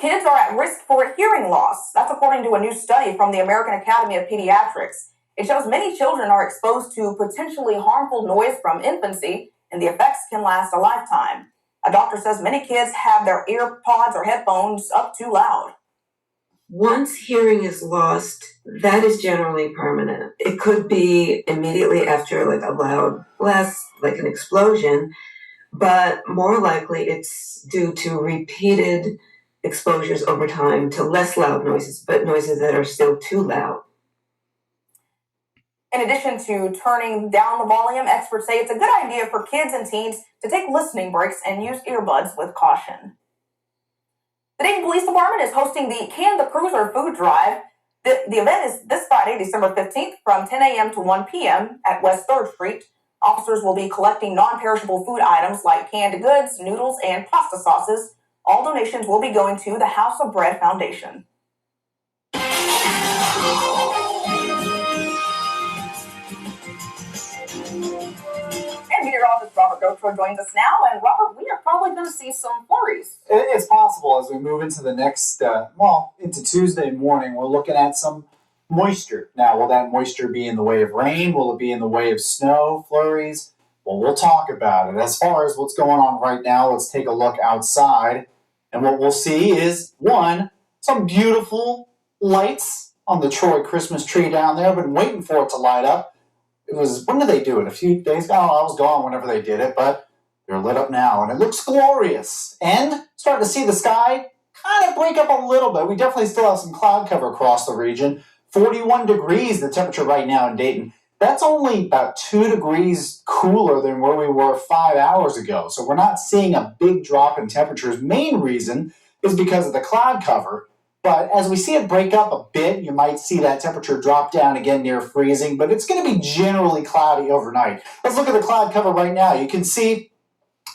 kids are at risk for hearing loss. That's according to a new study from the American Academy of Pediatrics. It shows many children are exposed to potentially harmful noise from infancy, and the effects can last a lifetime. A doctor says many kids have their ear pods or headphones up too loud. Once hearing is lost, that is generally permanent. It could be immediately after like a loud blast, like an explosion, but more likely it's due to repeated exposures over time to less loud noises, but noises that are still too loud. In addition to turning down the volume, experts say it's a good idea for kids and teens to take listening breaks and use earbuds with caution. The Dayton Police Department is hosting the Can the Cruiser food drive. The event is this Friday, December 15th, from 10 a.m. to 1 p.m. at West 3rd Street. Officers will be collecting non-perishable food items like canned goods, noodles, and pasta sauces. All donations will be going to the House of Bread Foundation. And meteorologist Robert Gauthreaux joins us now. And Robert, we are probably going to see some flurries. It's possible as we move into the next, into Tuesday morning, we're looking at some moisture. Now, will that moisture be in the way of rain? Will it be in the way of snow, flurries? Well, we'll talk about it. As far as what's going on right now, let's take a look outside. And what we'll see is, one, some beautiful lights on the Troy Christmas tree down there. I've been waiting for it to light up. When did they do it? A few days ago? I was gone whenever they did it, but they're lit up now, and it looks glorious. And starting to see the sky kind of break up a little bit. We definitely still have some cloud cover across the region. 41 degrees, the temperature right now in Dayton. That's only about 2 degrees cooler than where we were 5 hours ago. So we're not seeing a big drop in temperatures. Main reason is because of the cloud cover. But as we see it break up a bit, you might see that temperature drop down again near freezing, but it's going to be generally cloudy overnight. Let's look at the cloud cover right now. You can see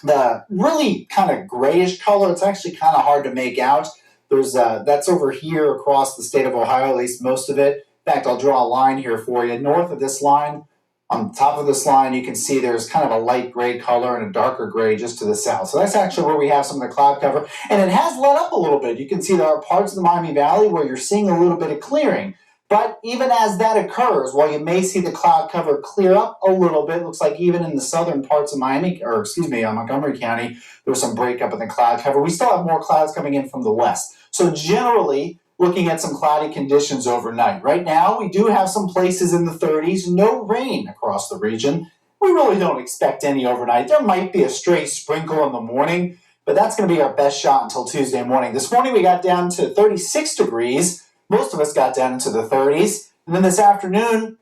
the really kind of grayish color. It's actually kind of hard to make out. That's over here across the state of Ohio, at least most of it. In fact, I'll draw a line here for you. North of this line, on top of this line, you can see there's kind of a light gray color and a darker gray just to the south. So that's actually where we have some of the cloud cover. And it has let up a little bit. You can see there are parts of the Miami Valley where you're seeing a little bit of clearing. But even as that occurs, while you may see the cloud cover clear up a little bit, looks like even in the southern parts of Montgomery County, there's some breakup in the cloud cover. We still have more clouds coming in from the west. So generally, looking at some cloudy conditions overnight. Right now, we do have some places in the 30s, no rain across the region. We really don't expect any overnight. There might be a stray sprinkle in the morning, but that's going to be our best shot until Tuesday morning. This morning, we got down to 36 degrees. Most of us got down into the 30s. And then this afternoon,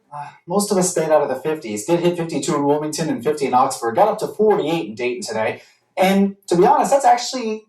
most of us stayed out of the 50s. Did hit 52 in Wilmington and 50 in Oxford. Got up to 48 in Dayton today. And to be honest, that's actually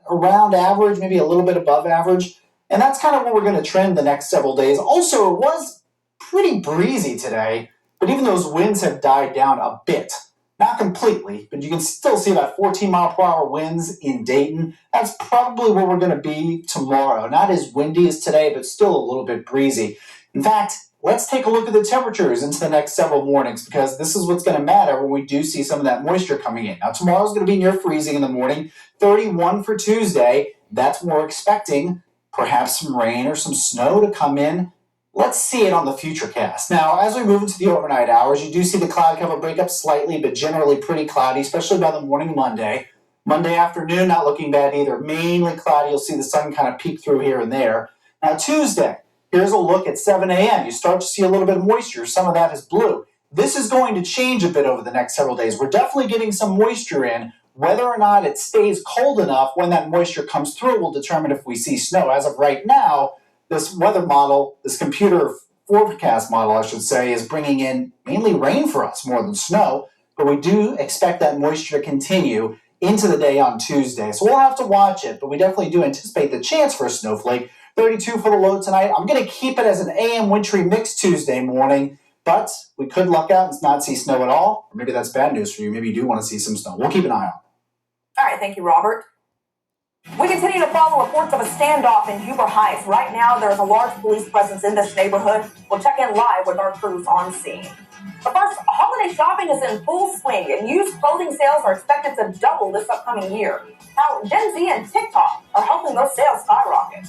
around average, maybe a little bit above average. And that's kind of where we're going to trend the next several days. Also, it was pretty breezy today, but even those winds have died down a bit. Not completely, but you can still see about 14-mile-per-hour winds in Dayton. That's probably where we're going to be tomorrow. Not as windy as today, but still a little bit breezy. In fact, let's take a look at the temperatures into the next several mornings, because this is what's going to matter when we do see some of that moisture coming in. Now, tomorrow's going to be near freezing in the morning, 31 for Tuesday. That's what we're expecting. Perhaps some rain or some snow to come in. Let's see it on the Futurecast. Now, as we move into the overnight hours, you do see the cloud cover break up slightly, but generally pretty cloudy, especially by the morning Monday. Monday afternoon, not looking bad either. Mainly cloudy. You'll see the sun kind of peek through here and there. Now, Tuesday, here's a look at 7 a.m. You start to see a little bit of moisture. Some of that is blue. This is going to change a bit over the next several days. We're definitely getting some moisture in. Whether or not it stays cold enough when that moisture comes through will determine if we see snow. As of right now, this weather model, this computer forecast model, I should say, is bringing in mainly rain for us more than snow. But we do expect that moisture to continue into the day on Tuesday. So we'll have to watch it, but we definitely do anticipate the chance for a snowflake. 32 for the low tonight. I'm going to keep it as an AM wintry mix Tuesday morning. But we could luck out and not see snow at all. Or maybe that's bad news for you. Maybe you do want to see some snow. We'll keep an eye on it. All right, thank you, Robert. We continue to follow reports of a standoff in Huber Heights. Right now, there is a large police presence in this neighborhood. We'll check in live with our crews on scene. But first, holiday shopping is in full swing, and used clothing sales are expected to double this upcoming year. How Gen Z and TikTok are helping those sales skyrocket.